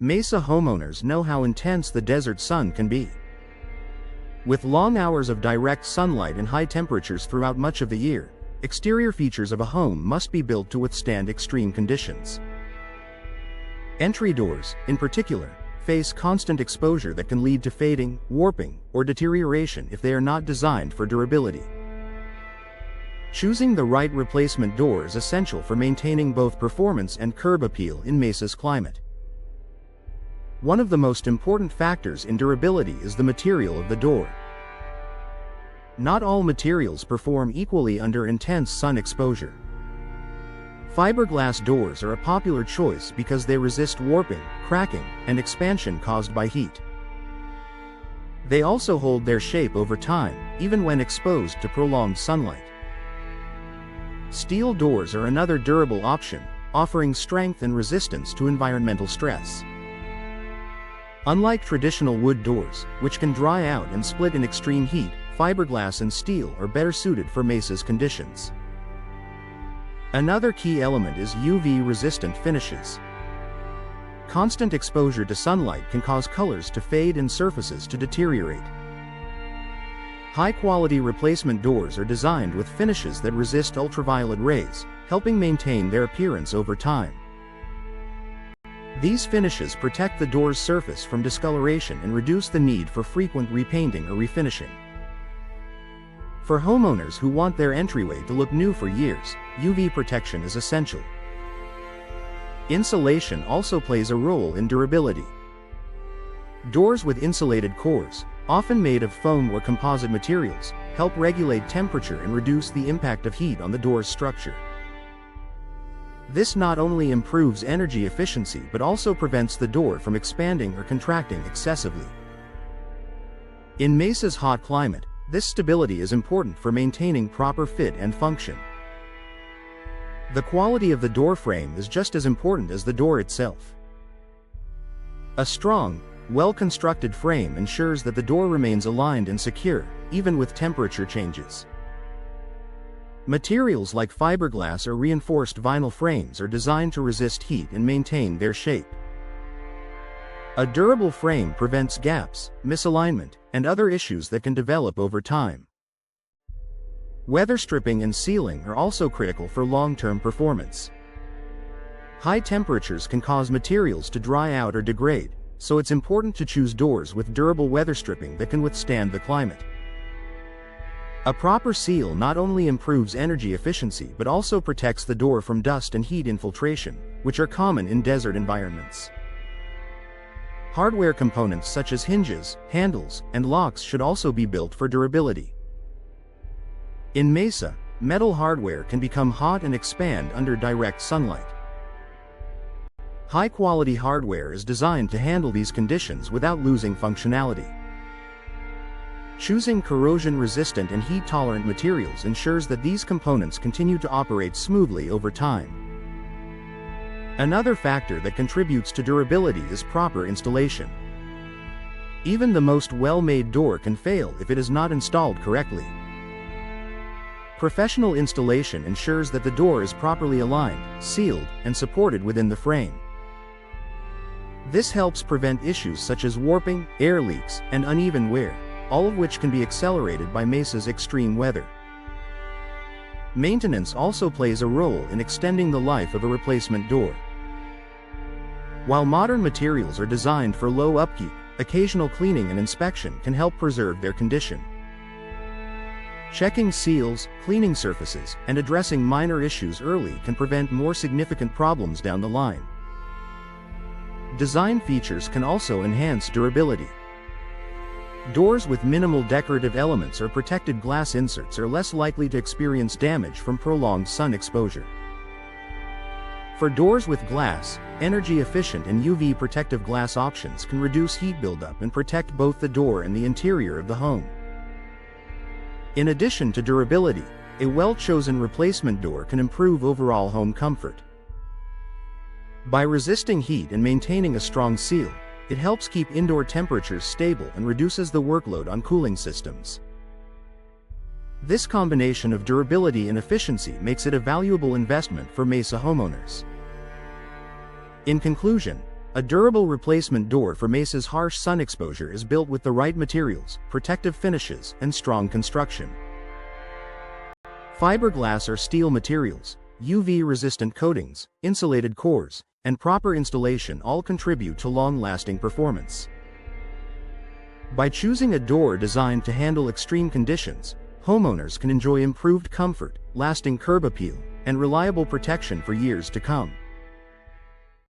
Mesa homeowners know how intense the desert sun can be. With long hours of direct sunlight and high temperatures throughout much of the year, exterior features of a home must be built to withstand extreme conditions. Entry doors, in particular, face constant exposure that can lead to fading, warping, or deterioration if they are not designed for durability. Choosing the right replacement door is essential for maintaining both performance and curb appeal in Mesa's climate. One of the most important factors in durability is the material of the door. Not all materials perform equally under intense sun exposure. Fiberglass doors are a popular choice because they resist warping, cracking, and expansion caused by heat. They also hold their shape over time, even when exposed to prolonged sunlight. Steel doors are another durable option, offering strength and resistance to environmental stress. Unlike traditional wood doors, which can dry out and split in extreme heat, fiberglass and steel are better suited for Mesa's conditions. Another key element is UV-resistant finishes. Constant exposure to sunlight can cause colors to fade and surfaces to deteriorate. High-quality replacement doors are designed with finishes that resist ultraviolet rays, helping maintain their appearance over time. These finishes protect the door's surface from discoloration and reduce the need for frequent repainting or refinishing. For homeowners who want their entryway to look new for years, UV protection is essential. Insulation also plays a role in durability. Doors with insulated cores, often made of foam or composite materials, help regulate temperature and reduce the impact of heat on the door's structure. This not only improves energy efficiency but also prevents the door from expanding or contracting excessively. In Mesa's hot climate, this stability is important for maintaining proper fit and function. The quality of the door frame is just as important as the door itself. A strong, well-constructed frame ensures that the door remains aligned and secure, even with temperature changes. Materials like fiberglass or reinforced vinyl frames are designed to resist heat and maintain their shape. A durable frame prevents gaps, misalignment, and other issues that can develop over time. Weather stripping and sealing are also critical for long-term performance. High temperatures can cause materials to dry out or degrade, so it's important to choose doors with durable weather stripping that can withstand the climate. A proper seal not only improves energy efficiency but also protects the door from dust and heat infiltration, which are common in desert environments. Hardware components such as hinges, handles, and locks should also be built for durability. In Mesa, metal hardware can become hot and expand under direct sunlight. High-quality hardware is designed to handle these conditions without losing functionality. Choosing corrosion-resistant and heat-tolerant materials ensures that these components continue to operate smoothly over time. Another factor that contributes to durability is proper installation. Even the most well-made door can fail if it is not installed correctly. Professional installation ensures that the door is properly aligned, sealed, and supported within the frame. This helps prevent issues such as warping, air leaks, and uneven wear, all of which can be accelerated by Mesa's extreme weather. Maintenance also plays a role in extending the life of a replacement door. While modern materials are designed for low upkeep, occasional cleaning and inspection can help preserve their condition. Checking seals, cleaning surfaces, and addressing minor issues early can prevent more significant problems down the line. Design features can also enhance durability. Doors with minimal decorative elements or protected glass inserts are less likely to experience damage from prolonged sun exposure. For doors with glass, energy-efficient and UV-protective glass options can reduce heat buildup and protect both the door and the interior of the home. In addition to durability, a well-chosen replacement door can improve overall home comfort. By resisting heat and maintaining a strong seal, it helps keep indoor temperatures stable and reduces the workload on cooling systems. This combination of durability and efficiency makes it a valuable investment for Mesa homeowners. In conclusion, A durable replacement door for Mesa's harsh sun exposure is built with the right materials, protective finishes, and strong construction. Fiberglass or steel materials, UV-resistant coatings, insulated cores, and proper installation all contribute to long-lasting performance. By choosing a door designed to handle extreme conditions, homeowners can enjoy improved comfort, lasting curb appeal, and reliable protection for years to come.